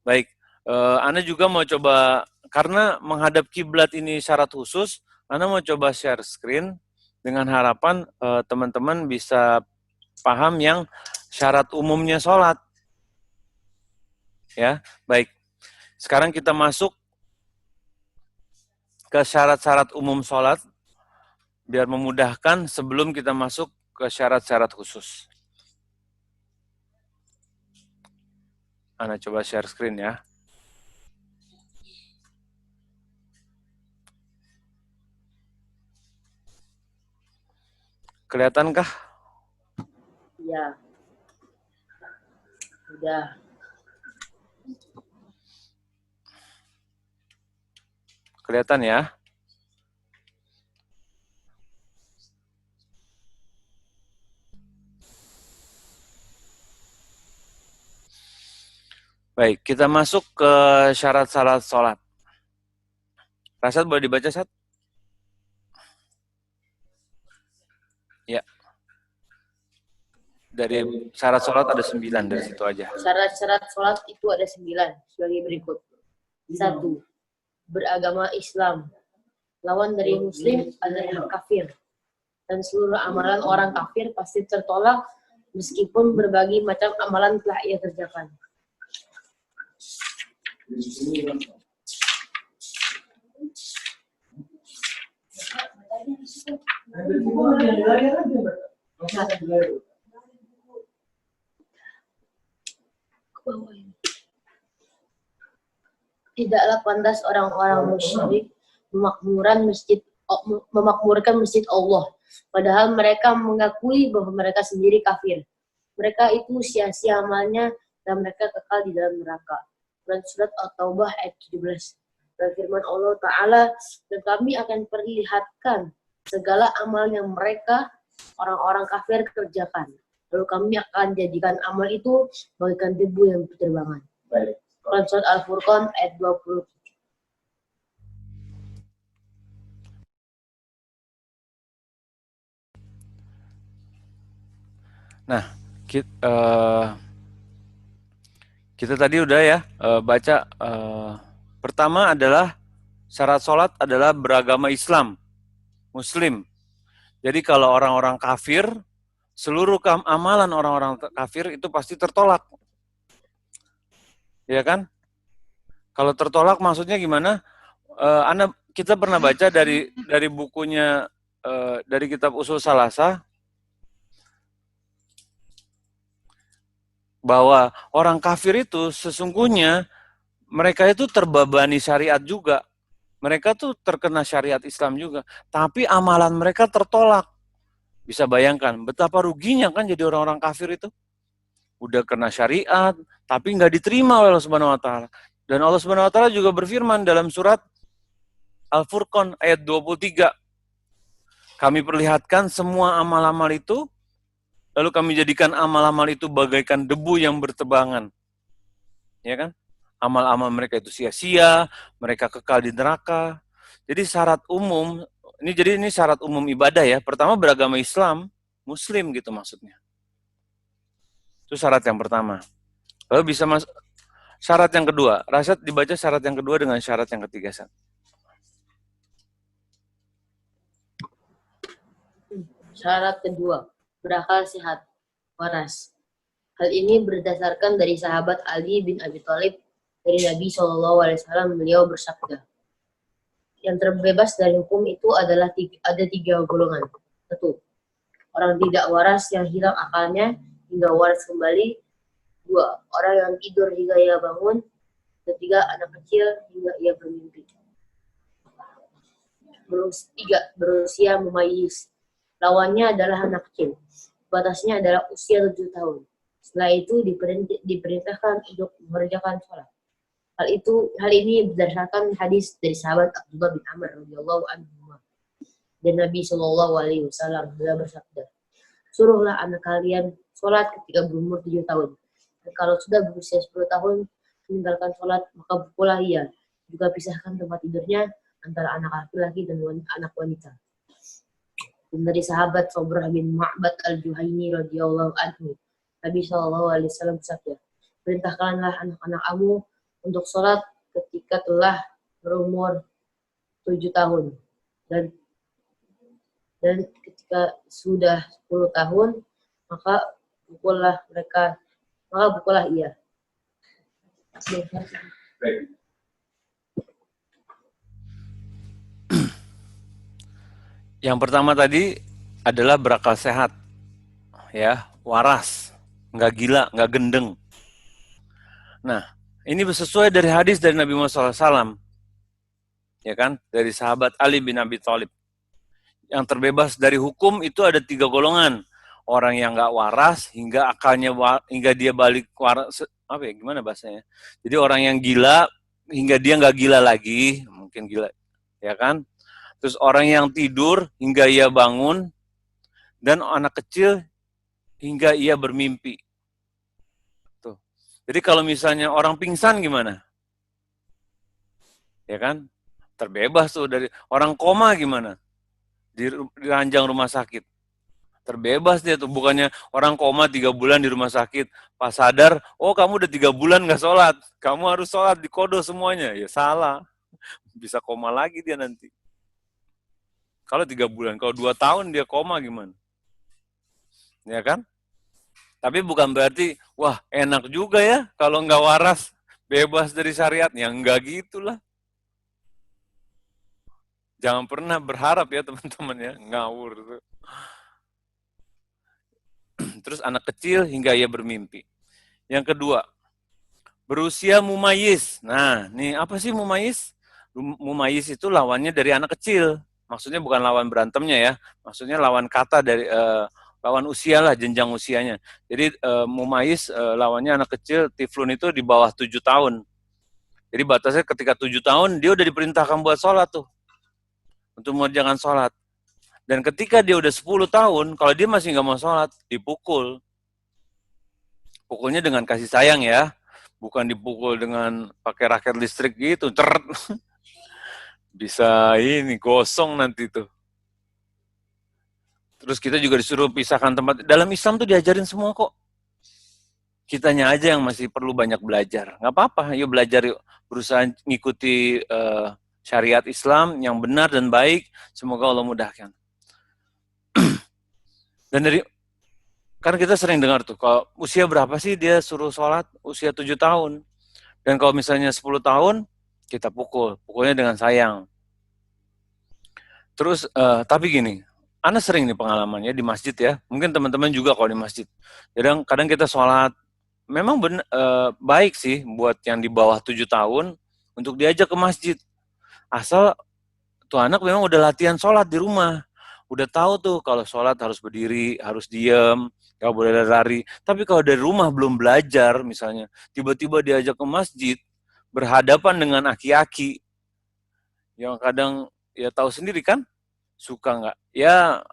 Baik, Ana juga mau coba, karena menghadap kiblat ini syarat khusus, Ana mau coba share screen dengan harapan teman-teman bisa paham yang syarat umumnya sholat. Ya, baik. Sekarang kita masuk ke syarat-syarat umum sholat, biar memudahkan sebelum kita masuk ke syarat-syarat khusus. Ana coba share screen ya. Kelihatankah? Ya, sudah. Kelihatan ya? Baik, kita masuk ke syarat-syarat sholat. Rasad boleh dibaca, Sat? Ya. Dari syarat sholat ada 9, dari situ aja. Syarat-syarat sholat itu ada 9 sebagai berikut. 1. Beragama Islam. Lawan dari muslim adalah kafir. Dan seluruh amalan orang kafir pasti tertolak meskipun berbagai macam amalan telah ia kerjakan. Tidaklah pantas orang-orang musyrik memakmurkan masjid Allah, padahal mereka mengakui bahwa mereka sendiri kafir. Mereka itu sia-sia amalnya dan mereka kekal di dalam neraka. Surat At-Taubah ayat 17. Dan firman Allah Ta'ala, dan kami akan perlihatkan segala amal yang mereka orang-orang kafir kerjakan. Lalu kami akan jadikan amal itu bagaikan debu yang berterbangan. Baik. Surat Al-Furqan ayat 20. Nah, kita tadi udah ya baca. Pertama adalah syarat sholat adalah beragama Islam, Muslim. Jadi kalau orang-orang kafir, seluruh amalan orang-orang kafir itu pasti tertolak. Ya kan? Kalau tertolak maksudnya gimana? Kita pernah baca dari bukunya, dari kitab Usul Salasah, bahwa orang kafir itu sesungguhnya mereka itu terbebani syariat juga. Mereka tuh terkena syariat Islam juga. Tapi amalan mereka tertolak. Bisa bayangkan betapa ruginya kan jadi orang-orang kafir itu. Udah kena syariat, tapi nggak diterima oleh Allah Subhanahu wa Ta'ala. Dan Allah Subhanahu wa Ta'ala juga berfirman dalam surat Al-Furqan ayat 23. Kami perlihatkan semua amal-amal itu, lalu kami jadikan amal-amal itu bagaikan debu yang bertebangan. Ya kan? Amal-amal mereka itu sia-sia, mereka kekal di neraka. Jadi syarat umum, ini syarat umum ibadah ya. Pertama beragama Islam, Muslim gitu maksudnya. Itu syarat yang pertama. Lalu bisa masuk syarat yang kedua. Rasyad dibaca syarat yang kedua dengan syarat yang ketiga. Syarat kedua, berakal sehat, waras. Hal ini berdasarkan dari sahabat Ali bin Abi Thalib dari Nabi SAW. Beliau bersabda, yang terbebas dari hukum itu adalah ada 3 golongan. 1. Orang tidak waras yang hilang akalnya hingga waras kembali. 2. Orang yang tidur hingga ia bangun. 3. Anak kecil hingga ia bermimpi. 3. Berusia memayis. Lawannya adalah anak kecil. Batasnya adalah usia 7 tahun. Setelah itu diperintahkan untuk mengerjakan sholat. Hal ini berdasarkan hadis dari sahabat Abdullah bin Amr radhiyallahu anhu. Dan Nabi SAW beliau bersabda, suruhlah anak kalian sholat ketika berumur 7 tahun. Dan kalau sudah berusia 10 tahun meninggalkan sholat, maka pukullah ia. Juga pisahkan tempat tidurnya antara anak laki-laki dan anak wanita. Dan dari sahabat Sabrah bin Ma'bad al-Juhaini radhiyallahu anhu, Nabi SAW bersabda, perintahkanlah anak-anakmu untuk sholat ketika telah berumur 7 tahun. Dan ketika sudah 10 tahun, maka pukullah ia. Yang pertama tadi adalah berakal sehat, ya, waras, nggak gila, nggak gendeng. Nah, ini sesuai dari hadis dari Nabi Muhammad SAW, ya kan, dari sahabat Ali bin Abi Thalib. Yang terbebas dari hukum itu ada 3 golongan. Orang yang nggak waras hingga akalnya hingga dia balik waras, apa ya, gimana bahasanya? Jadi orang yang gila hingga dia nggak gila lagi, mungkin gila, ya kan? Terus orang yang tidur hingga ia bangun, dan anak kecil hingga ia bermimpi. Tuh. Jadi kalau misalnya orang pingsan gimana? Ya kan? Terbebas tuh dari orang koma gimana? Di ranjang rumah sakit. Terbebas dia tuh, bukannya orang koma 3 bulan di rumah sakit, pas sadar, oh kamu udah 3 bulan nggak sholat, kamu harus sholat, dikodo semuanya. Ya salah, bisa koma lagi dia nanti. Kalau 3 bulan, kalau 2 tahun dia koma gimana? Ya kan? Tapi bukan berarti, wah enak juga ya kalau nggak waras, bebas dari syariat. Ya enggak gitulah. Jangan pernah berharap ya teman-teman ya, ngawur tuh. Terus anak kecil hingga ia bermimpi. Yang kedua, berusia mumayyiz. Nah, nih apa sih mumayyiz? Mumayyiz itu lawannya dari anak kecil. Maksudnya bukan lawan berantemnya ya. Maksudnya lawan kata dari lawan usia lah, jenjang usianya. Jadi mumayyiz lawannya anak kecil, tiflun itu di bawah 7 tahun. Jadi batasnya ketika 7 tahun dia udah diperintahkan buat sholat tuh. Untuk mengerjakan sholat. Dan ketika dia udah 10 tahun, kalau dia masih nggak mau sholat, dipukul. Pukulnya dengan kasih sayang ya, bukan dipukul dengan pakai raket listrik gitu, bisa ini gosong nanti tuh. Terus kita juga disuruh pisahkan tempat. Dalam Islam tuh diajarin semua kok. Kitanya aja yang masih perlu banyak belajar. Nggak apa-apa, yuk belajar yuk. Berusaha ngikuti syariat Islam yang benar dan baik. Semoga Allah mudahkan. Dan dari kan kita sering dengar tuh, kalau usia berapa sih dia suruh sholat? Usia 7 tahun. Dan kalau misalnya 10 tahun, kita pukulnya dengan sayang. Terus, tapi gini, Ana sering nih pengalamannya di masjid ya, mungkin teman-teman juga kalau di masjid. Kadang kita sholat, memang baik sih buat yang di bawah 7 tahun, untuk diajak ke masjid. Asal tuh anak memang udah latihan sholat di rumah. Udah tahu tuh kalau sholat harus berdiri, harus diem, gak boleh lari. Tapi kalau dari rumah belum belajar misalnya, tiba-tiba diajak ke masjid, berhadapan dengan aki-aki, yang kadang ya tahu sendiri kan, suka nggak? Ya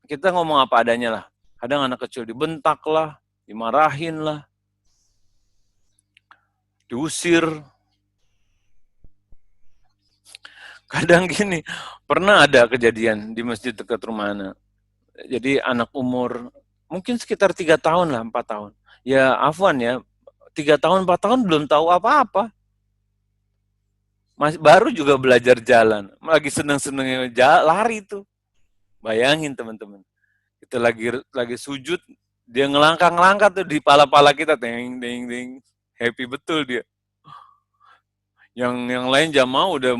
kita ngomong apa adanya lah. Kadang anak kecil dibentak lah, dimarahin lah, diusir. Kadang gini, pernah ada kejadian di masjid dekat rumah anak. Jadi anak umur mungkin sekitar 3 tahun lah, 4 tahun. Ya afwan ya, 3 tahun, 4 tahun belum tahu apa-apa. Masih baru juga belajar jalan. Lagi seneng-senengnya lari tuh. Bayangin teman-teman. Kita lagi sujud, dia ngelangkah-ngelangkah tuh di pala-pala kita, ding ding ding. Happy betul dia. Yang lain jamaah udah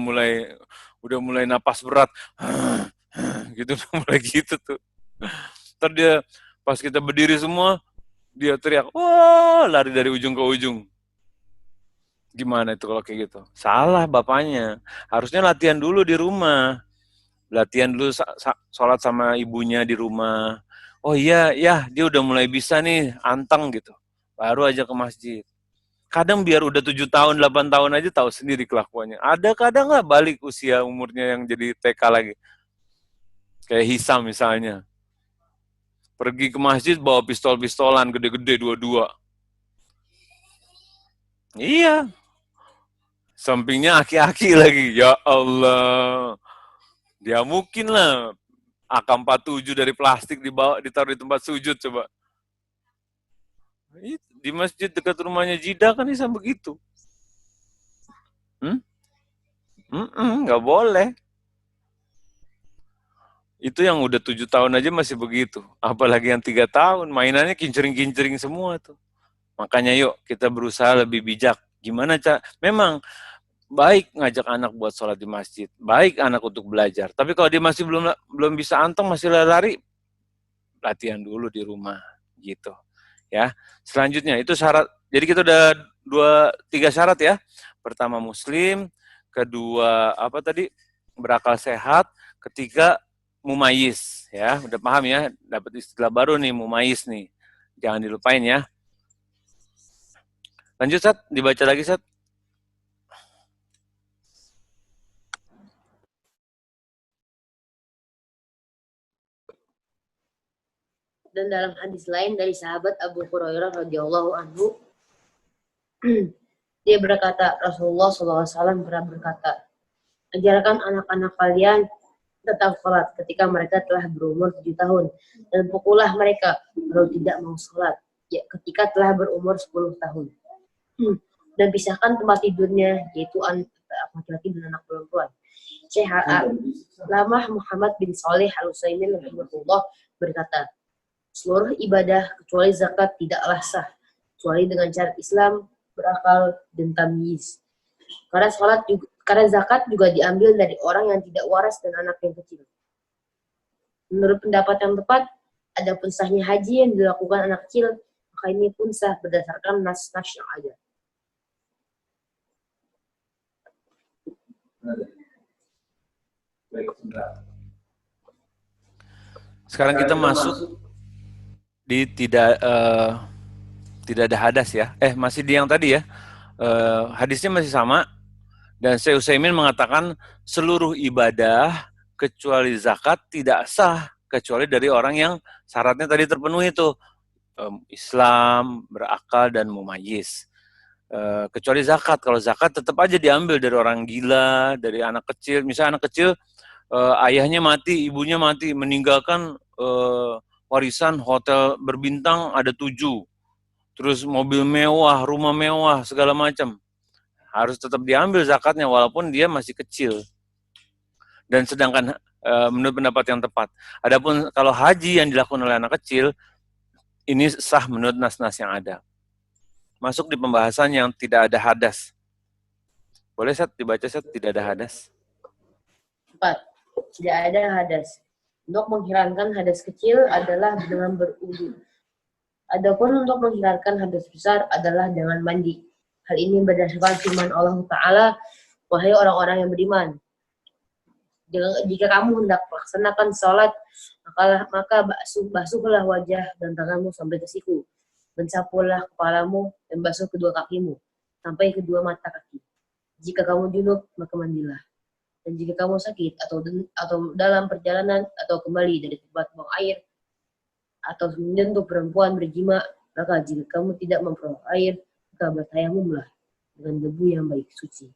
mulai napas berat. Gitu mulai gitu tuh. Ntar dia pas kita berdiri semua, dia teriak, wah, lari dari ujung ke ujung. Gimana itu kalau kayak gitu? Salah bapaknya. Harusnya latihan dulu di rumah. Latihan dulu sholat sama ibunya di rumah. Oh iya, ya dia udah mulai bisa nih, anteng gitu. Baru aja ke masjid. Kadang biar udah 7 tahun, 8 tahun aja tahu sendiri kelakuannya. Ada kadang nggak balik usia umurnya yang jadi TK lagi. Kayak Hisam misalnya. Pergi ke masjid bawa pistol-pistolan gede-gede dua-dua. Iya. Sampingnya aki-aki lagi. Ya Allah. Dia mungkin lah AK-47 dari plastik dibawa ditaruh di tempat sujud coba. Di masjid dekat rumahnya Jida kan bisa begitu. Nggak boleh. Itu yang udah 7 tahun aja masih begitu. Apalagi yang 3 tahun, mainannya kincering-kincering semua tuh. Makanya yuk kita berusaha lebih bijak. Gimana cara? Memang baik ngajak anak buat sholat di masjid, baik anak untuk belajar. Tapi kalau dia masih belum bisa anteng, masih lari, latihan dulu di rumah, gitu. Ya. Selanjutnya itu syarat. Jadi kita udah 3 syarat ya. Pertama Muslim, kedua apa tadi, berakal sehat, ketiga mumayyiz, ya. Udah paham ya? Dapat istilah baru nih, mumayyiz nih. Jangan dilupain ya. Lanjut, Sat, dibaca lagi, Sat. Dan dalam hadis lain dari sahabat Abu Hurairah radhiyallahu anhu, dia berkata, Rasulullah SAW pernah berkata, ajarkan anak-anak kalian tentang sholat ketika mereka telah berumur 7 tahun, dan pukullah mereka kalau tidak mau sholat, ya, ketika telah berumur 10 tahun. Dan pisahkan tempat tidurnya, yaitu anak laki-laki dan anak perempuan. Syekh Al-Lamah Muhammad bin Saleh Al-Utsaimin rahimahullah berkata, seluruh ibadah kecuali zakat tidaklah sah, kecuali dengan cara Islam, berakal, dan tamyiz. Karena zakat juga diambil dari orang yang tidak waras dan anak yang kecil. Menurut pendapat yang tepat, adapun sahnya haji yang dilakukan anak kecil, maka ini pun sah berdasarkan nas-nas yang ada. Sekarang kita masuk di tidak ada hadas ya. Masih di yang tadi ya. Hadisnya masih sama. Dan Syekh Utsaimin mengatakan seluruh ibadah kecuali zakat tidak sah kecuali dari orang yang syaratnya tadi terpenuhi itu. Islam, berakal, dan mumayyiz. Kecuali zakat. Kalau zakat tetap aja diambil dari orang gila, dari anak kecil. Misalnya anak kecil ayahnya mati, ibunya mati, meninggalkan warisan hotel berbintang ada 7, terus mobil mewah, rumah mewah, segala macam. Harus tetap diambil zakatnya walaupun dia masih kecil. Dan sedangkan menurut pendapat yang tepat. Adapun kalau haji yang dilakukan oleh anak kecil, ini sah menurut nas-nas yang ada. Masuk di pembahasan yang tidak ada hadas. Boleh, Sat, dibaca, Sat, tidak ada hadas. 4. Tidak ada hadas. Untuk menghilangkan hadas kecil adalah dengan berwudu. Adapun untuk menghilangkan hadas besar adalah dengan mandi. Hal ini berdasarkan firman Allah Ta'ala, wahai orang-orang yang beriman, jika kamu hendak melaksanakan sholat, maka basuhlah wajah dan tanganmu sampai ke siku, dan sapulah kepalamu dan basuh kedua kakimu sampai kedua mata kaki. Jika kamu junub, maka mandilah. Dan jika kamu sakit atau dalam perjalanan atau kembali dari tempat buang air atau menyentuh perempuan berjima, maka jika kamu tidak memperoleh air, maka bertayamumlah dengan debu yang baik suci.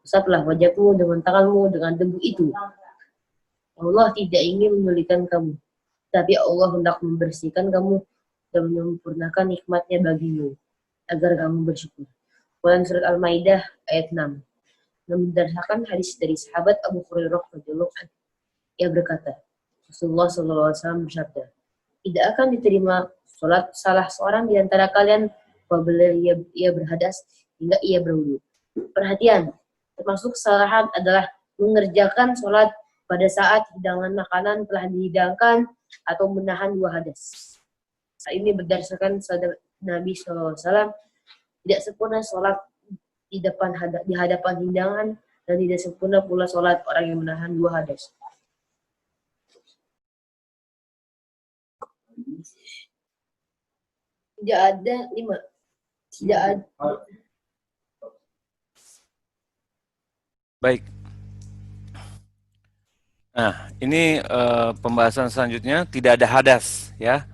Usaplah wajahmu dengan tanganmu dengan debu itu. Allah tidak ingin menyulitkan kamu, tapi Allah hendak membersihkan kamu dan menyempurnakan nikmatnya bagimu, agar kamu bersyukur. Quran Surat Al-Maidah ayat 6. Dan berdasarkan hadis dari sahabat Abu Hurairah radhiyallahu anhu, ia berkata, Rasulullah SAW bersabda, tidak akan diterima sholat salah seorang di antara kalian apabila ia berhadas hingga ia berwudu. Perhatian, termasuk kesalahan adalah mengerjakan sholat pada saat hidangan makanan telah dihidangkan atau menahan 2 hadas. Hal ini berdasarkan sabda Nabi SAW, tidak sempurna sholat di hadapan hidangan, dan tidak sempurna pula sholat orang yang menahan 2 hadas. Tidak ada 5. Tidak ada. Baik. Nah, ini pembahasan selanjutnya, tidak ada hadas, ya.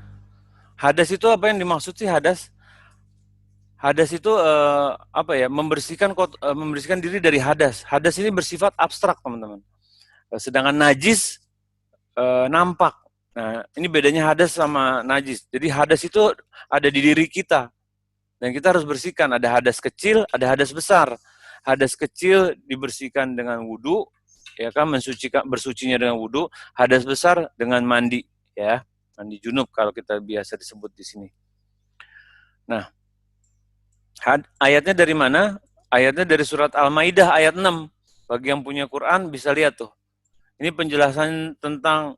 Hadas itu apa yang dimaksud sih hadas? Hadas itu apa ya? Membersihkan diri dari hadas. Hadas ini bersifat abstrak, teman-teman. Sedangkan najis nampak. Nah, ini bedanya hadas sama najis. Jadi hadas itu ada di diri kita. Dan kita harus bersihkan. Ada hadas kecil, ada hadas besar. Hadas kecil dibersihkan dengan wudu, ya kan, bersucinya dengan wudu. Hadas besar dengan mandi, ya, mandi junub kalau kita biasa disebut di sini. Nah, ayatnya dari mana? Ayatnya dari surat Al-Maidah ayat 6. Bagi yang punya Quran bisa lihat tuh. Ini penjelasan tentang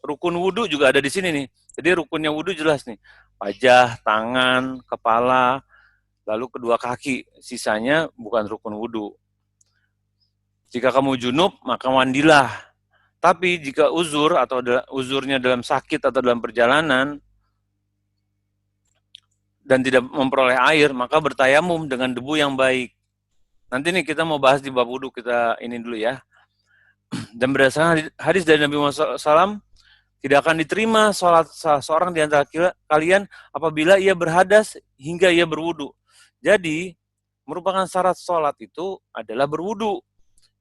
rukun wudu juga ada di sini nih. Jadi rukunnya wudu jelas nih. Wajah, tangan, kepala, lalu kedua kaki. Sisanya bukan rukun wudu. Jika kamu junub, maka mandilah. Tapi jika uzur atau uzurnya dalam sakit atau dalam perjalanan dan tidak memperoleh air, maka bertayamum dengan debu yang baik. Nanti nih kita mau bahas di bab wudu, kita ini dulu ya. Dan berdasarkan hadis dari Nabi Muhammad SAW, tidak akan diterima sholat seorang di antara kalian apabila ia berhadas hingga ia berwudu. Jadi, merupakan syarat sholat itu adalah berwudu.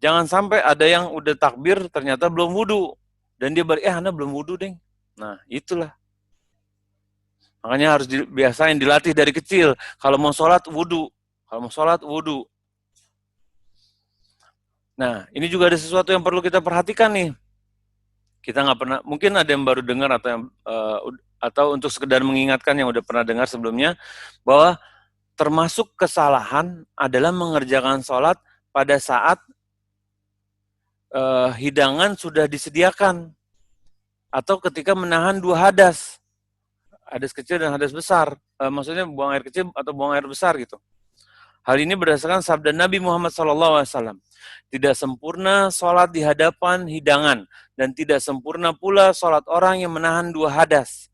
Jangan sampai ada yang udah takbir ternyata belum wudu. Dan dia Anda belum wudu, deng. Nah, itulah. Makanya harus dibiasain, dilatih dari kecil. Kalau mau sholat, wudu. Kalau mau sholat, wudu. Nah, ini juga ada sesuatu yang perlu kita perhatikan nih. Kita nggak pernah, mungkin ada yang baru dengar atau untuk sekedar mengingatkan yang udah pernah dengar sebelumnya, bahwa termasuk kesalahan adalah mengerjakan sholat pada saat hidangan sudah disediakan, atau ketika menahan dua hadas kecil dan hadas besar, maksudnya buang air kecil atau buang air besar gitu. Hal ini berdasarkan sabda Nabi Muhammad SAW. Tidak sempurna sholat di hadapan hidangan, dan tidak sempurna pula sholat orang yang menahan dua hadas.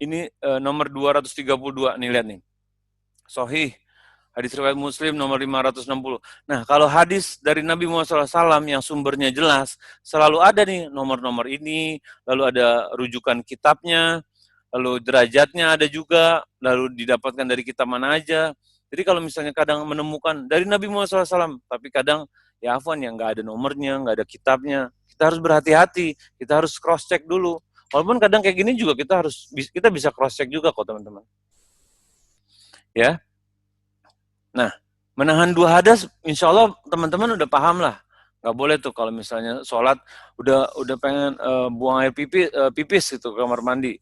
Ini nomor 232, nih lihat nih. Sahih, hadis riwayat Muslim nomor 560. Nah, kalau hadis dari Nabi Muhammad SAW yang sumbernya jelas, selalu ada nih nomor-nomor ini, lalu ada rujukan kitabnya, lalu derajatnya ada juga, lalu didapatkan dari kitab mana aja. Jadi kalau misalnya kadang menemukan dari Nabi Muhammad SAW, tapi kadang ya afwan yang nggak ada nomornya, nggak ada kitabnya, kita harus berhati-hati, kita harus cross check dulu. Walaupun kadang kayak gini juga kita bisa cross check juga kok teman-teman. Ya, nah menahan dua hadas, insya Allah teman-teman udah paham lah. Nggak boleh tuh kalau misalnya sholat udah pengen buang air pipis gitu ke kamar mandi.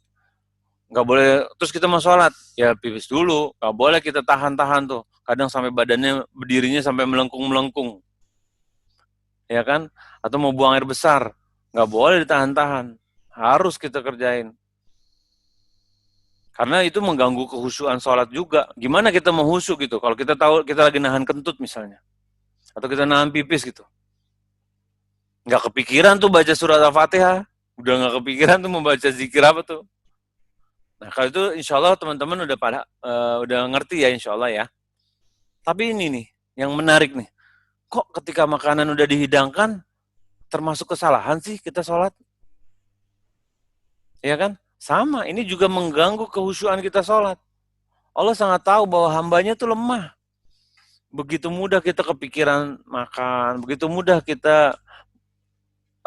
Nggak boleh, terus kita mau sholat, ya pipis dulu, nggak boleh kita tahan-tahan tuh, kadang sampai badannya berdirinya sampai melengkung-melengkung, ya kan, atau mau buang air besar, nggak boleh ditahan-tahan, harus kita kerjain, karena itu mengganggu kehusuan sholat juga. Gimana kita mau khusyuk gitu, kalau kita tahu kita lagi nahan kentut misalnya, atau kita nahan pipis gitu, nggak kepikiran tuh baca surat Al-Fatihah, udah nggak kepikiran tuh membaca zikir apa tuh. Nah, kalau itu insya Allah teman-teman udah ngerti ya insya Allah ya. Tapi ini nih, yang menarik nih. Kok ketika makanan udah dihidangkan, termasuk kesalahan sih kita sholat? Ya kan? Sama, ini juga mengganggu kehusuan kita sholat. Allah sangat tahu bahwa hambanya tuh lemah. Begitu mudah kita kepikiran makan, begitu mudah kita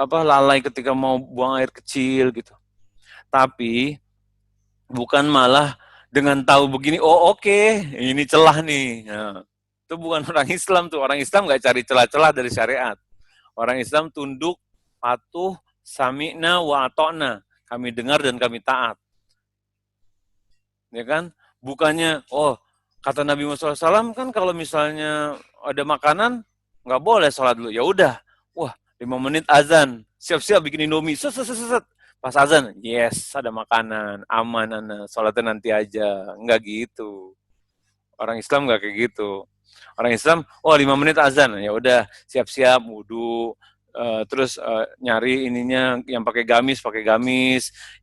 lalai ketika mau buang air kecil gitu. Tapi bukan malah dengan tahu begini, oh oke, ini celah nih. Nah, itu bukan orang Islam tuh. Orang Islam nggak cari celah-celah dari syariat. Orang Islam tunduk, patuh, sami'na wa ata'na. Kami dengar dan kami taat. Ya kan? Bukannya, kata Nabi Muhammad SAW kan kalau misalnya ada makanan, nggak boleh sholat dulu. Ya udah, 5 menit azan, siap-siap bikin Indomie, set. Pas azan, yes, ada makanan, aman, sholatnya nanti aja. Enggak gitu. Orang Islam enggak kayak gitu. Orang Islam, 5 menit azan, ya udah, siap-siap, wudu, terus nyari ininya, yang pakai gamis,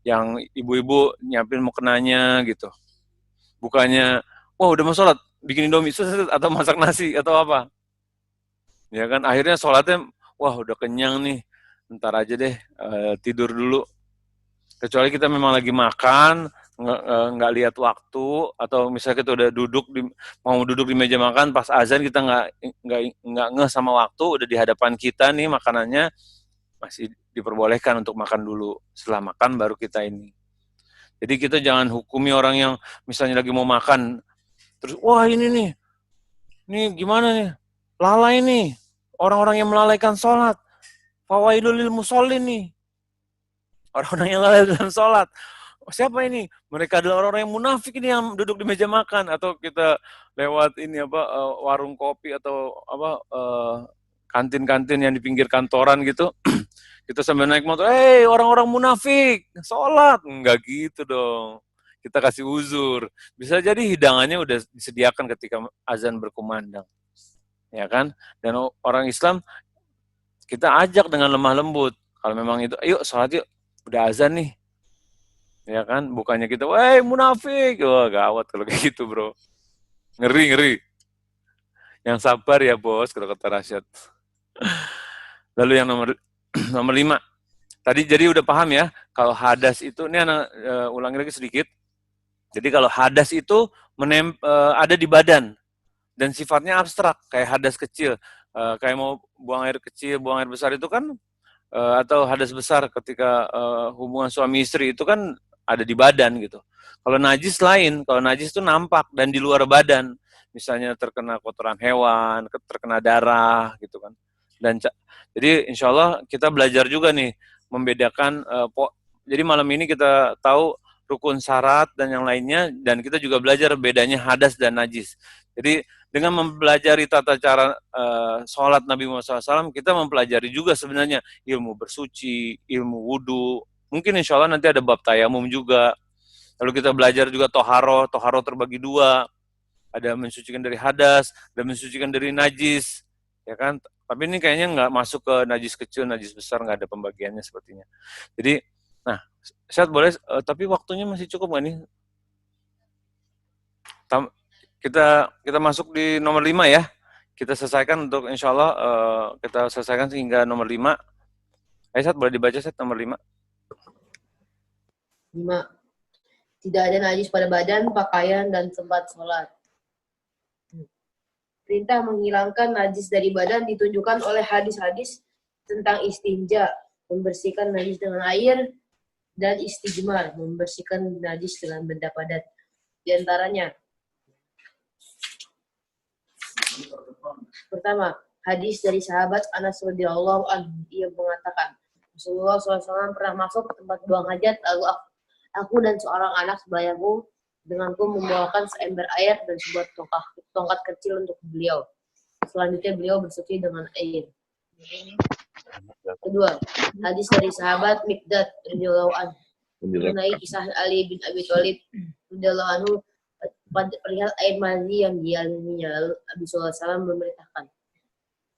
yang ibu-ibu nyiapin mukenanya gitu. Bukannya, udah mau sholat, bikin Indomie, atau masak nasi, atau apa. Ya kan, akhirnya sholatnya, udah kenyang nih, ntar aja deh, tidur dulu. Kecuali kita memang lagi makan, nggak lihat waktu, atau misalnya kita udah mau duduk di meja makan, pas azan kita nggak ngeh sama waktu, udah di hadapan kita nih makanannya, masih diperbolehkan untuk makan dulu. Setelah makan baru kita ini. Jadi kita jangan hukumi orang yang misalnya lagi mau makan, terus ini nih Nih gimana nih? Lalai nih. Orang-orang yang melalaikan sholat. Fawailul lil musallin nih. Orang-orang yang lalai dalam sholat. Siapa ini? Mereka adalah orang-orang yang munafik ini yang duduk di meja makan, atau kita lewat ini apa warung kopi atau apa kantin-kantin yang di pinggir kantoran gitu. Kita sambil naik motor, orang-orang munafik, sholat. Enggak gitu dong. Kita kasih uzur. Bisa jadi hidangannya udah disediakan ketika azan berkumandang. Ya kan? Dan orang Islam kita ajak dengan lemah lembut. Kalau memang itu, ayo sholat yuk. Udah azan nih. Ya kan? Bukannya kita, munafik. Wah, gawat kalau kayak gitu, bro. Ngeri, ngeri. Yang sabar ya, bos, kalau kata Rasyad. Lalu yang nomor nomor 5. Tadi jadi udah paham ya, kalau hadas itu, ini anak ulangi lagi sedikit. Jadi kalau hadas itu ada di badan dan sifatnya abstrak, kayak hadas kecil, kayak mau buang air kecil, buang air besar itu kan, atau hadas besar ketika hubungan suami istri itu kan ada di badan gitu. Kalau najis lain, kalau najis itu nampak dan di luar badan, misalnya terkena kotoran hewan, terkena darah gitu kan. Dan jadi insya Allah kita belajar juga nih membedakan. Jadi malam ini kita tahu rukun syarat dan yang lainnya, dan kita juga belajar bedanya hadas dan najis. Jadi dengan mempelajari tata cara sholat Nabi Muhammad SAW, kita mempelajari juga sebenarnya ilmu bersuci, ilmu wudhu. Mungkin insya Allah nanti ada bab tayamum juga. Lalu kita belajar juga toharo terbagi dua. Ada mensucikan dari hadas, dan mensucikan dari najis. Ya kan? Tapi ini kayaknya nggak masuk ke najis kecil, najis besar, nggak ada pembagiannya sepertinya. Jadi, nah, Syed boleh, tapi waktunya masih cukup nggak nih? Kita masuk di nomor 5 ya. Kita selesaikan untuk insya Allah kita selesaikan hingga nomor 5. Syed boleh dibaca Syed nomor 5. 5. Tidak ada najis pada badan, pakaian, dan tempat sholat. Perintah menghilangkan najis dari badan ditunjukkan oleh hadis-hadis tentang istinja, membersihkan najis dengan air, dan istijmar, membersihkan najis dengan benda padat. Di antaranya, pertama, hadis dari sahabat Anas radhiyallahu anhu, ia mengatakan, Rasulullah SAW pernah masuk ke tempat buang hajat, lalu aku dan seorang anak sebayangku denganku membawakan seember air dan sebuah tongkat kecil untuk beliau. Selanjutnya beliau bersuci dengan air. Kedua, hadis dari sahabat Miqdad radhiyallahu anhu mengenai kisah Ali bin Abi Thalib radhiyallahu anhu perihal air mani yang dialaminya. Lalu Nabi SAW memerintahkan,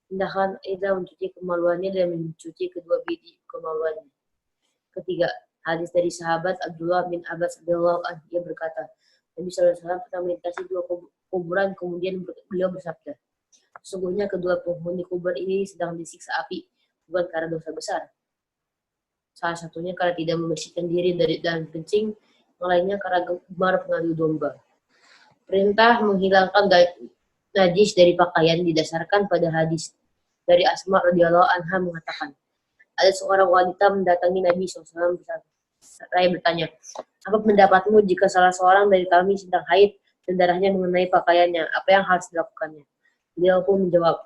hendaklah Ida mencuci kemaluannya dan mencuci kedua biji kemaluannya. Ketiga, hadis dari sahabat Abdullah bin Abbas radhiyallahu anhu, ia berkata, Nabi SAW pernah melintasi dua kuburan, kemudian beliau bersabda, sesungguhnya kedua penghuni kubur ini sedang disiksa api, bukan karena dosa besar. Salah satunya karena tidak membersihkan diri dari dalam kencing, yang lainnya karena gemar pengadu domba. Perintah menghilangkan najis dari pakaian didasarkan pada hadis dari Asma radhiyallahu anha mengatakan, ada seorang wanita mendatangi Nabi SAW seraya bertanya, apa pendapatmu jika salah seorang dari kami sedang haid dan darahnya mengenai pakaiannya, apa yang harus dilakukannya? Beliau pun menjawab,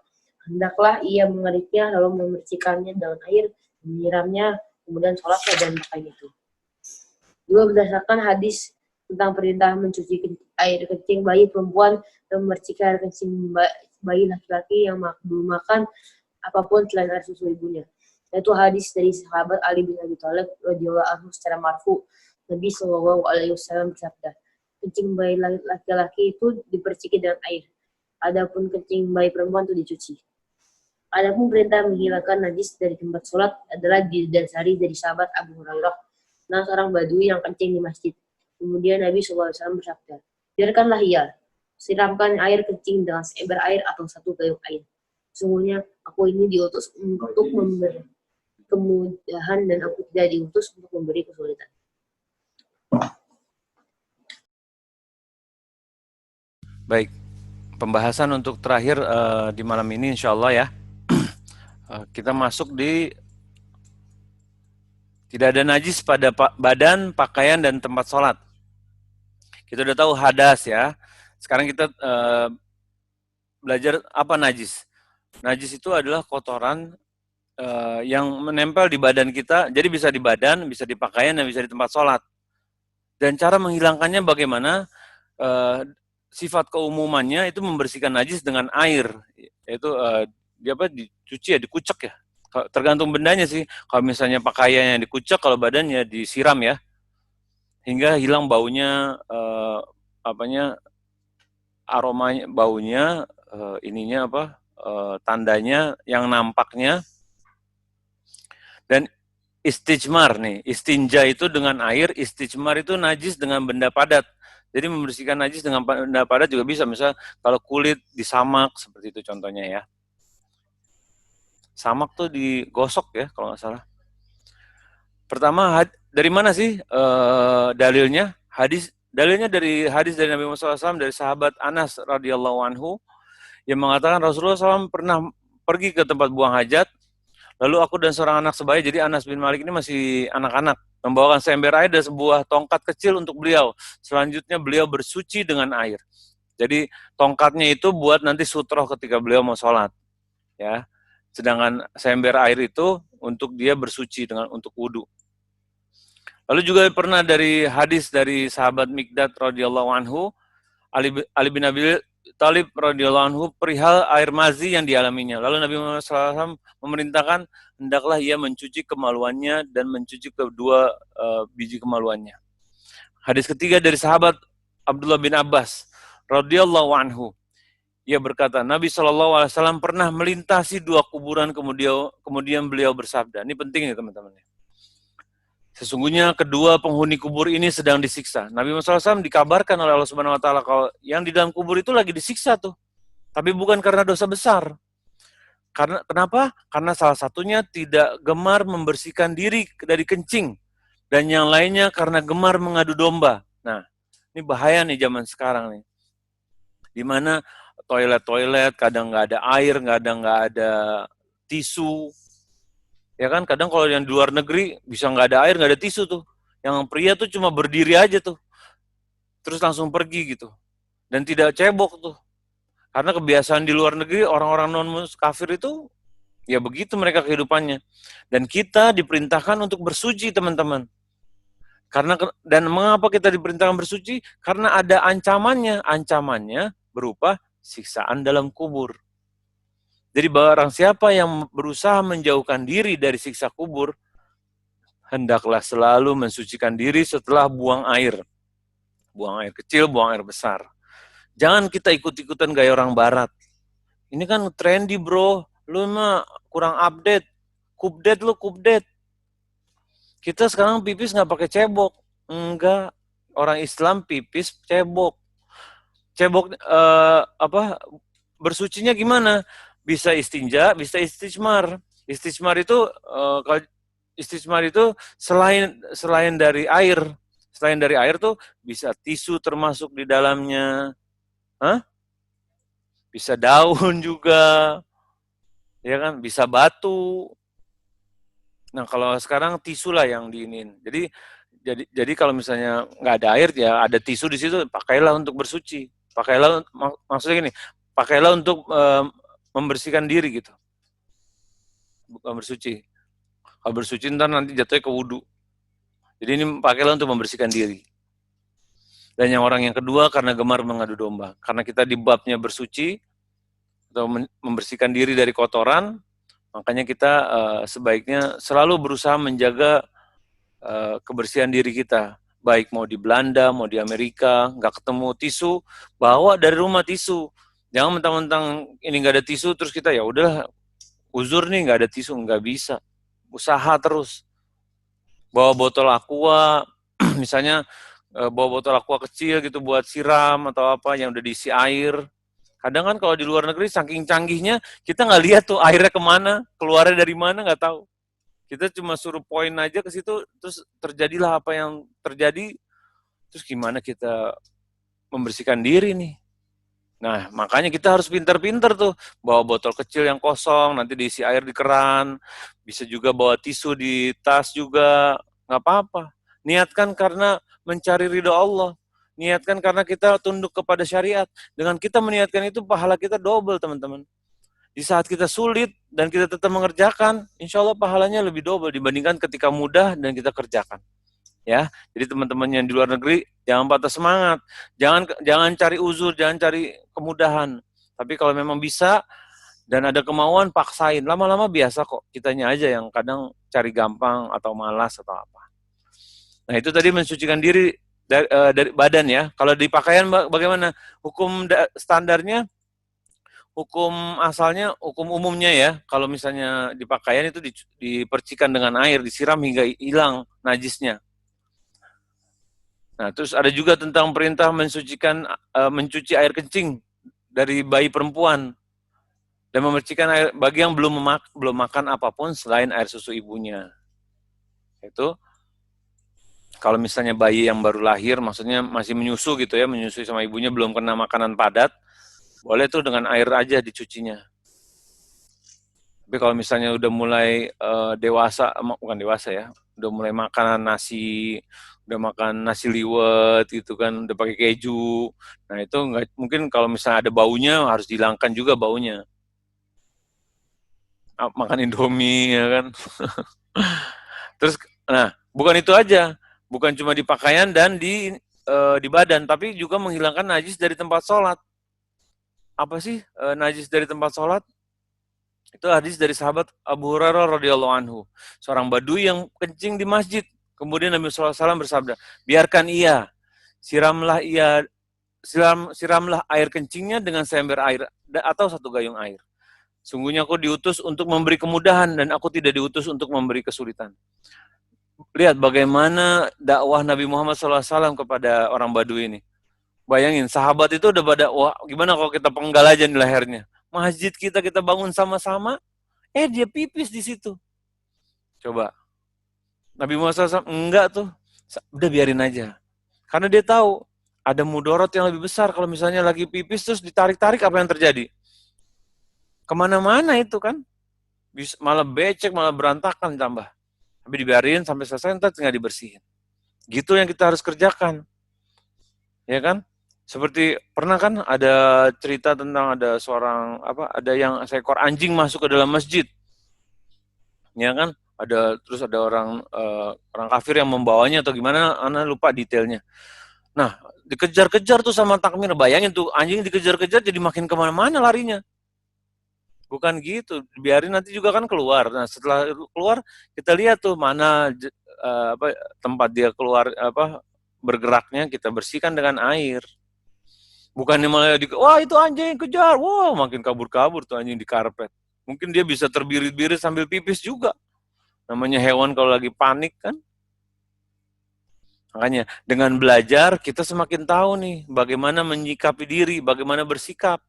hendaklah ia mengeriknya lalu membersihkannya dengan air, menyiramnya, kemudian sholatlah dan pakaian itu. Juga berdasarkan hadis tentang perintah mencuci air kencing bayi perempuan dan memercikkan air kencing bayi laki-laki yang belum makan apapun selain air susu ibunya. Yaitu hadis dari sahabat Ali bin Abi Thalib radhiyallahu anhu secara marfu. Nabi Shallallahu alaihi wasallam bersabda, kencing bayi laki-laki itu diperciki dengan air. Adapun kencing bayi perempuan itu dicuci. Adapun perintah menghilangkan najis dari tempat sholat adalah didasari dari sahabat Abu Hurairah, nah seorang badui yang kencing di masjid. Kemudian Nabi SAW bersabda, biarkanlah ia, siramkan air kencing dengan seember air atau satu gayung air. Sesungguhnya aku ini diutus untuk memberi kemudahan dan aku tidak diutus untuk memberi kesulitan. Baik, pembahasan untuk terakhir di malam ini insya Allah ya. Kita masuk di tidak ada najis pada badan, pakaian, dan tempat sholat. Kita udah tahu hadas ya. Sekarang kita belajar apa najis. Najis itu adalah kotoran yang menempel di badan kita, jadi bisa di badan, bisa di pakaian, dan bisa di tempat sholat. Dan cara menghilangkannya bagaimana? Sifat keumumannya itu membersihkan najis dengan air, yaitu dia apa, dicuci ya, dikucek ya. Tergantung bendanya sih. Kalau misalnya pakaiannya dikucek, kalau badannya disiram ya, hingga hilang baunya, apanya, aromanya, baunya, ininya apa, tandanya yang nampaknya. Dan istijmar nih, istinja itu dengan air, istijmar itu najis dengan benda padat. Jadi membersihkan najis dengan benda padat juga bisa, misal kalau kulit disamak, seperti itu contohnya ya. Samak tuh digosok ya kalau nggak salah. Pertama, dari mana sih dalilnya? Dalilnya dari hadis dari Nabi Muhammad SAW, dari sahabat Anas radhiyallahu anhu, yang mengatakan Rasulullah SAW pernah pergi ke tempat buang hajat. Lalu aku dan seorang anak sebaya, jadi Anas bin Malik ini masih anak-anak, membawakan seember air dan sebuah tongkat kecil untuk beliau. Selanjutnya beliau bersuci dengan air. Jadi tongkatnya itu buat nanti sutroh ketika beliau mau sholat, ya. Sedangkan seember air itu untuk dia bersuci untuk wudhu. Lalu juga pernah dari hadis dari sahabat Mikdad radhiyallahu anhu, Ali bin Abi Thalib radhiyallahu anhu, perihal air mazi yang dialaminya. Lalu Nabi Muhammad SAW memerintahkan hendaklah ia mencuci kemaluannya dan mencuci kedua biji kemaluannya. Hadis ketiga dari sahabat Abdullah bin Abbas radhiyallahu anhu. Ia berkata, Nabi SAW pernah melintasi dua kuburan, kemudian beliau bersabda. Ini penting ya teman-teman. Sesungguhnya kedua penghuni kubur ini sedang disiksa. Nabi Muhammad SAW dikabarkan oleh Allah Subhanahu Wa Taala kalau yang di dalam kubur itu lagi disiksa tuh, tapi bukan karena dosa besar. Karena kenapa? Karena salah satunya tidak gemar membersihkan diri dari kencing, dan yang lainnya karena gemar mengadu domba. Nah, ini bahaya nih zaman sekarang nih, di mana toilet kadang nggak ada air, nggak ada tisu. Ya kan, kadang kalau yang di luar negeri bisa nggak ada air, nggak ada tisu tuh. Yang pria tuh cuma berdiri aja tuh, terus langsung pergi gitu. Dan tidak cebok tuh. Karena kebiasaan di luar negeri, orang-orang non-kafir itu, ya begitu mereka kehidupannya. Dan kita diperintahkan untuk bersuci, teman-teman. Dan mengapa kita diperintahkan bersuci? Karena ada ancamannya. Ancamannya berupa siksaan dalam kubur. Jadi barang siapa yang berusaha menjauhkan diri dari siksa kubur, hendaklah selalu mensucikan diri setelah buang air. Buang air kecil, buang air besar. Jangan kita ikut-ikutan gaya orang barat. Ini kan trendy bro, lu mah kurang update. Kupdate. Kita sekarang pipis nggak pakai cebok. Enggak, orang Islam pipis cebok. Cebok bersucinya gimana? Bisa istinja, bisa istijmar. Istijmar itu selain dari air tuh bisa tisu termasuk di dalamnya. Bisa daun juga. Ya kan, bisa batu. Nah, kalau sekarang tisu lah yang diinin. Jadi kalau misalnya nggak ada air, ya ada tisu di situ, pakailah untuk bersuci. Maksudnya gini, pakailah untuk membersihkan diri gitu. Bukan bersuci. Kalau bersuci ntar nanti jatuhnya ke wudhu. Jadi ini pakailah untuk membersihkan diri. Dan yang orang yang kedua karena gemar mengadu domba. Karena kita di babnya bersuci atau membersihkan diri dari kotoran, makanya kita sebaiknya selalu berusaha menjaga kebersihan diri kita. Baik mau di Belanda, mau di Amerika, nggak ketemu tisu, bawa dari rumah tisu. Jangan mentang-mentang ini nggak ada tisu, terus kita ya udah uzur nih nggak ada tisu, nggak bisa. Usaha terus. Bawa botol aqua, misalnya bawa botol aqua kecil gitu buat siram atau apa yang udah diisi air. Kadang kan kalau di luar negeri saking canggihnya, kita nggak lihat tuh airnya kemana, keluarnya dari mana nggak tahu. Kita cuma suruh poin aja ke situ, terus terjadilah apa yang terjadi, terus gimana kita membersihkan diri nih. Nah, makanya kita harus pintar-pintar tuh, bawa botol kecil yang kosong, nanti diisi air di keran, bisa juga bawa tisu di tas juga, nggak apa-apa. Niatkan karena mencari ridho Allah. niatkan karena kita tunduk kepada syariat. Dengan kita meniatkan itu, pahala kita double, teman-teman. Di saat kita sulit dan kita tetap mengerjakan, insya Allah pahalanya lebih double dibandingkan ketika mudah dan kita kerjakan. Ya, jadi teman-teman yang di luar negeri jangan patah semangat, jangan cari uzur, jangan cari kemudahan. Tapi kalau memang bisa dan ada kemauan, paksain. Lama-lama biasa kok, kitanya aja yang kadang cari gampang atau malas atau apa. Nah, itu tadi mensucikan diri dari badan ya. Kalau di pakaian bagaimana? Hukum standarnya, hukum asalnya, hukum umumnya ya. Kalau misalnya di pakaian itu dipercikan dengan air, disiram hingga hilang najisnya. Nah, terus ada juga tentang perintah mencuci air kencing dari bayi perempuan dan memercikan air bagi yang belum makan apapun selain air susu ibunya. Itu kalau misalnya bayi yang baru lahir, maksudnya masih menyusu gitu ya, menyusui sama ibunya, belum kena makanan padat, boleh tuh dengan air aja dicucinya. Tapi kalau misalnya udah mulai dewasa, bukan dewasa ya, udah mulai makan nasi, udah makan nasi liwet gitu kan, udah pakai keju, nah itu nggak, mungkin kalau misalnya ada baunya harus dihilangkan juga baunya. Makan Indomie ya kan. Terus, nah bukan itu aja, bukan cuma di pakaian dan di badan, tapi juga menghilangkan najis dari tempat sholat. Apa sih najis dari tempat sholat? Itu hadis dari sahabat Abu Hurairah radhiyallahu anhu, seorang badui yang kencing di masjid. Kemudian Nabi SAW bersabda, biarkan ia, siramlah air kencingnya dengan seember air atau satu gayung air. Sungguhnya aku diutus untuk memberi kemudahan dan aku tidak diutus untuk memberi kesulitan. Lihat bagaimana dakwah Nabi Muhammad SAW kepada orang Badui ini. Bayangin, sahabat itu udah pada, wah gimana kalau kita penggal aja di lehernya. Masjid kita bangun sama-sama, dia pipis di situ. Coba. Nabi Muhammad SAW, enggak tuh. Udah biarin aja. Karena dia tahu, ada mudorot yang lebih besar. Kalau misalnya lagi pipis terus ditarik-tarik, apa yang terjadi? Kemana-mana itu kan. Malah becek, malah berantakan tambah. Tapi dibiarin sampai selesai, ntar tinggal dibersihin. Gitu yang kita harus kerjakan. Ya kan? Seperti pernah kan ada cerita tentang ada yang seekor anjing masuk ke dalam masjid. Ya kan? Terus ada orang kafir yang membawanya atau gimana, Ana lupa detailnya. Nah, dikejar-kejar tuh sama takmir. Bayangin tuh anjing dikejar-kejar jadi makin kemana-mana larinya. Bukan gitu, biarin nanti juga kan keluar. Nah, setelah keluar kita lihat tuh mana tempat dia keluar bergeraknya, kita bersihkan dengan air. Bukannya malah wah itu anjing kejar, wah makin kabur-kabur tuh anjing di karpet. Mungkin dia bisa terbirit-birit sambil pipis juga. Namanya hewan kalau lagi panik kan. Makanya dengan belajar kita semakin tahu nih bagaimana menyikapi diri, bagaimana bersikap.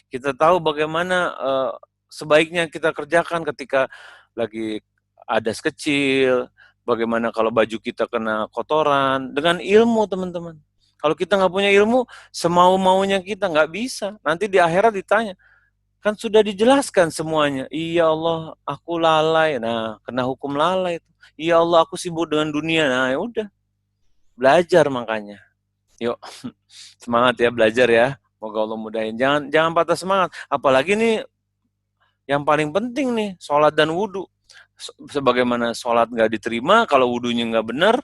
Kita tahu bagaimana sebaiknya kita kerjakan ketika lagi adas kecil, bagaimana kalau baju kita kena kotoran, dengan ilmu teman-teman. Kalau kita nggak punya ilmu, semau-maunya kita nggak bisa. Nanti di akhirat ditanya, kan sudah dijelaskan semuanya. Iya Allah, aku lalai. Nah, kena hukum lalai. Iya Allah, aku sibuk dengan dunia. Nah, ya udah, belajar makanya. Yuk, semangat ya belajar ya. Moga Allah mudahin. Jangan patah semangat. Apalagi nih yang paling penting nih, sholat dan wudhu. Sebagaimana sholat nggak diterima, kalau wudhunya nggak benar,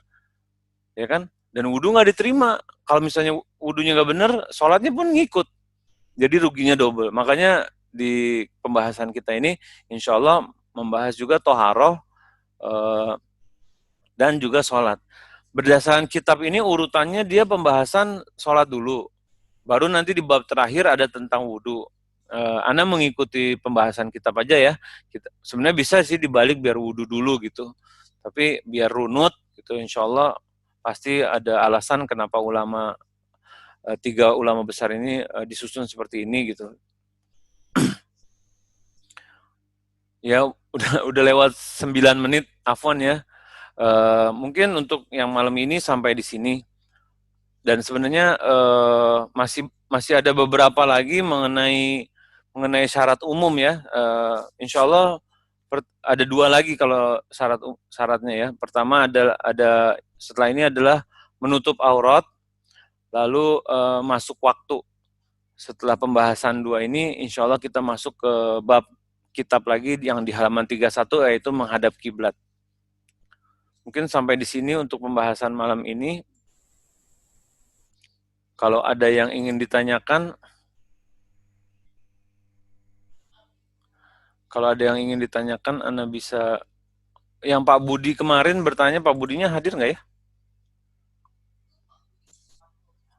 ya kan? Dan wudhu nggak diterima. Kalau misalnya wudhunya nggak benar, sholatnya pun ngikut. Jadi ruginya double. Makanya di pembahasan kita ini, insya Allah membahas juga toharoh dan juga sholat. Berdasarkan kitab ini urutannya dia pembahasan sholat dulu. Baru nanti di bab terakhir ada tentang wudhu. Anda mengikuti pembahasan kitab aja ya. Sebenarnya bisa sih dibalik biar wudhu dulu gitu. Tapi biar runut gitu, insya Allah pasti ada alasan kenapa tiga ulama besar ini disusun seperti ini gitu. Ya udah lewat 9 menit, afwan ya. Mungkin untuk yang malam ini sampai di sini. Dan sebenarnya masih ada beberapa lagi mengenai syarat umum ya. Insya Allah ada 2 lagi kalau syaratnya ya. Pertama ada setelah ini adalah menutup aurat. lalu masuk waktu. Setelah pembahasan 2 ini, insya Allah kita masuk ke bab kitab lagi yang di halaman 31, yaitu menghadap kiblat. Mungkin sampai di sini untuk pembahasan malam ini. Kalau ada yang ingin ditanyakan, Anda bisa. Yang Pak Budi kemarin bertanya, Pak Budinya hadir nggak ya?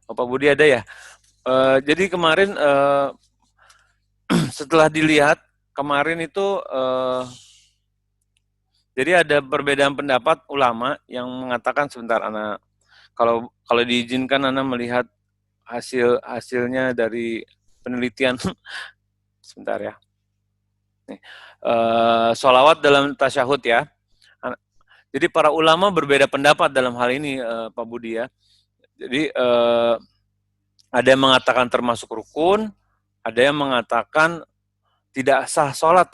Oh, Pak Budi ada ya? Jadi kemarin setelah dilihat, kemarin itu jadi ada perbedaan pendapat ulama yang mengatakan, sebentar Ana, kalau diizinkan Ana melihat hasilnya dari penelitian sebentar ya. Nih, sholawat dalam tasyahud ya. Jadi para ulama berbeda pendapat dalam hal ini, Pak Budi ya. Jadi ada yang mengatakan termasuk rukun, ada yang mengatakan tidak sah sholat,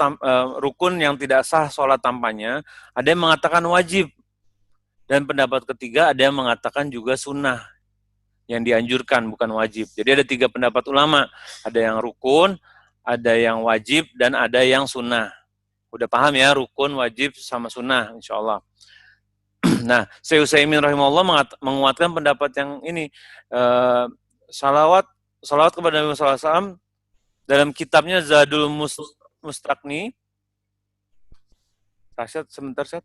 rukun yang tidak sah sholat tanpanya, ada yang mengatakan wajib, dan pendapat ketiga ada yang mengatakan juga sunnah, yang dianjurkan bukan wajib. Jadi ada 3 pendapat ulama, ada yang rukun, ada yang wajib, dan ada yang sunnah. Udah paham ya, rukun, wajib, sama sunnah, insya Allah. Nah, Syekh Utsaimin rahimahullah menguatkan pendapat yang ini, salawat kepada Nabi SAW dalam kitabnya Zadul Mustaqni. Rasyad, sebentar, Syed.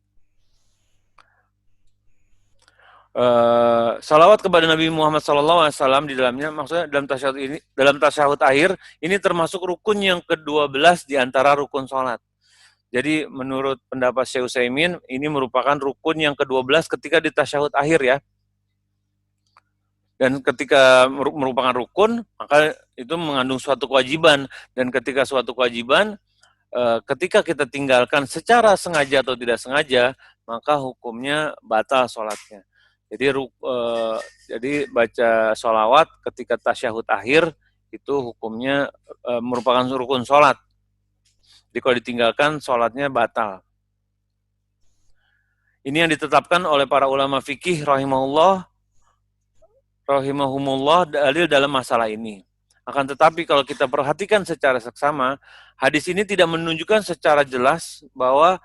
Salawat kepada Nabi Muhammad SAW di dalamnya, maksudnya dalam tasyahud akhir, ini termasuk rukun yang ke-12 di antara rukun sholat. Jadi menurut pendapat Syekh Utsaimin, ini merupakan rukun yang ke-12 ketika di tasyahud akhir ya. Dan ketika merupakan rukun, maka itu mengandung suatu kewajiban. Dan ketika suatu kewajiban, ketika kita tinggalkan secara sengaja atau tidak sengaja, maka hukumnya batal sholatnya. Jadi baca sholawat ketika tasyahud akhir, itu hukumnya merupakan rukun sholat. Jadi kalau ditinggalkan, sholatnya batal. Ini yang ditetapkan oleh para ulama fikih rahimahumullah dalil dalam masalah ini. Akan tetapi kalau kita perhatikan secara seksama, hadis ini tidak menunjukkan secara jelas bahwa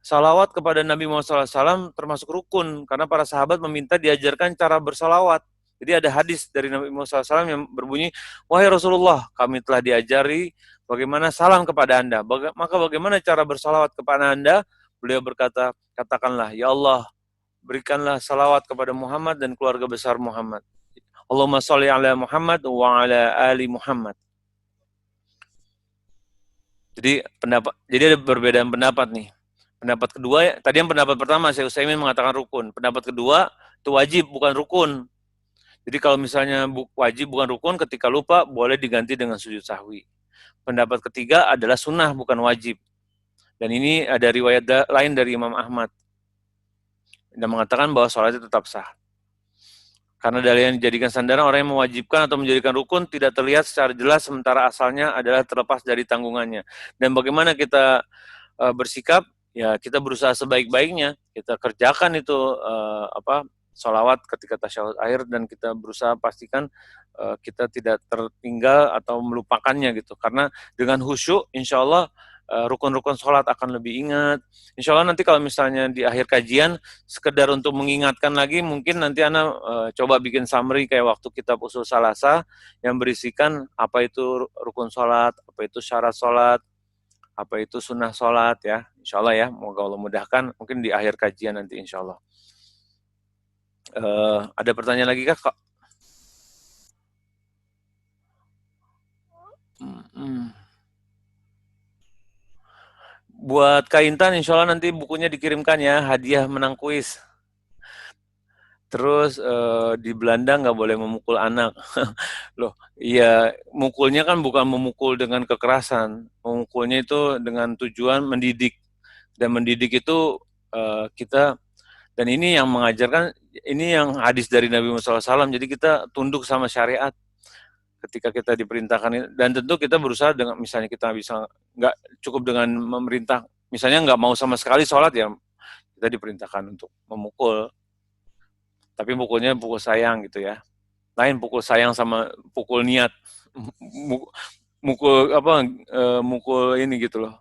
salawat kepada Nabi Muhammad SAW termasuk rukun, karena para sahabat meminta diajarkan cara bersalawat. Jadi ada hadis dari Nabi Muhammad SAW yang berbunyi, wahai Rasulullah, kami telah diajari bagaimana salam kepada Anda. Maka bagaimana cara bersalawat kepada Anda? Beliau berkata, katakanlah, ya Allah, berikanlah salawat kepada Muhammad dan keluarga besar Muhammad. Allahumma sholli ala Muhammad wa ala ali Muhammad. Jadi ada perbedaan pendapat nih. Pendapat kedua, tadi yang pendapat pertama, Syekh Utsaimin mengatakan rukun. Pendapat kedua, itu wajib, bukan rukun. Jadi kalau misalnya wajib, bukan rukun, ketika lupa, boleh diganti dengan sujud sahwi. Pendapat ketiga adalah sunnah, bukan wajib. Dan ini ada riwayat lain dari Imam Ahmad. Dan mengatakan bahwa sholatnya tetap sah. Karena dalil yang dijadikan sandaran, orang yang mewajibkan atau menjadikan rukun tidak terlihat secara jelas, sementara asalnya adalah terlepas dari tanggungannya. Dan bagaimana kita bersikap? Ya kita berusaha sebaik-baiknya, kita kerjakan itu sholawat ketika tasyahud akhir, dan kita berusaha pastikan kita tidak tertinggal atau melupakannya gitu. Karena dengan khusyuk, insya Allah rukun-rukun sholat akan lebih ingat. Insya Allah nanti kalau misalnya di akhir kajian, sekedar untuk mengingatkan lagi, mungkin nanti Ana coba bikin summary kayak waktu kitab Ushul Tsalatsa yang berisikan apa itu rukun sholat, apa itu syarat sholat, apa itu sunnah sholat ya, insya Allah ya, moga Allah mudahkan, mungkin di akhir kajian nanti insya Allah. Ada pertanyaan lagi kah, Kak? Buat Kak Intan, insya Allah nanti bukunya dikirimkan ya, hadiah menang kuis. Terus di Belanda nggak boleh memukul anak. Loh, iya, mukulnya kan bukan memukul dengan kekerasan, memukulnya itu dengan tujuan mendidik. Dan mendidik itu kita, dan ini yang mengajarkan, ini yang hadis dari Nabi Muhammad SAW, jadi kita tunduk sama syariat ketika kita diperintahkan. Dan tentu kita berusaha dengan, misalnya kita bisa, nggak cukup dengan memerintah, misalnya nggak mau sama sekali sholat ya, kita diperintahkan untuk memukul. Tapi pukulnya pukul sayang gitu ya. Lain pukul sayang sama pukul niat. Mukul apa mukul ini gitu loh.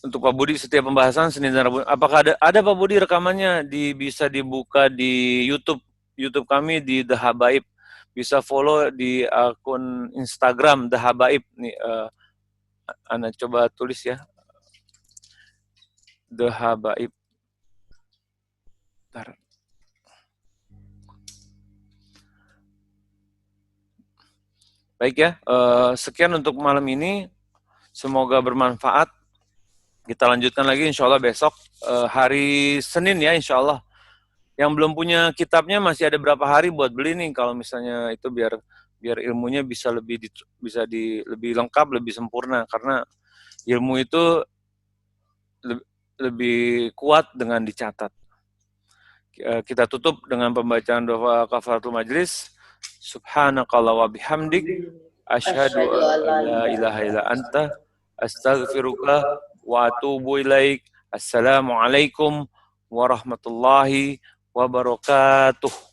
Untuk Pak Budi setiap pembahasan Senin dan Rabu. Apakah ada Pak Budi rekamannya bisa dibuka di YouTube kami di The Habaib. Bisa follow di akun Instagram The Habaib nih. Ana coba tulis ya. The Habaib. Bentar. Baik ya, sekian untuk malam ini. Semoga bermanfaat. Kita lanjutkan lagi insya Allah besok hari Senin ya insya Allah. Yang belum punya kitabnya masih ada berapa hari buat beli nih kalau misalnya itu biar ilmunya bisa lebih lebih lengkap, lebih sempurna karena ilmu itu lebih kuat dengan dicatat. Kita tutup dengan pembacaan doa kafaratul majlis. Subhanakallah wa bihamdik asyhadu an la ilaha illa anta astaghfiruka wa atubu ilaik. Assalamualaikum warahmatullahi wabarakatuh.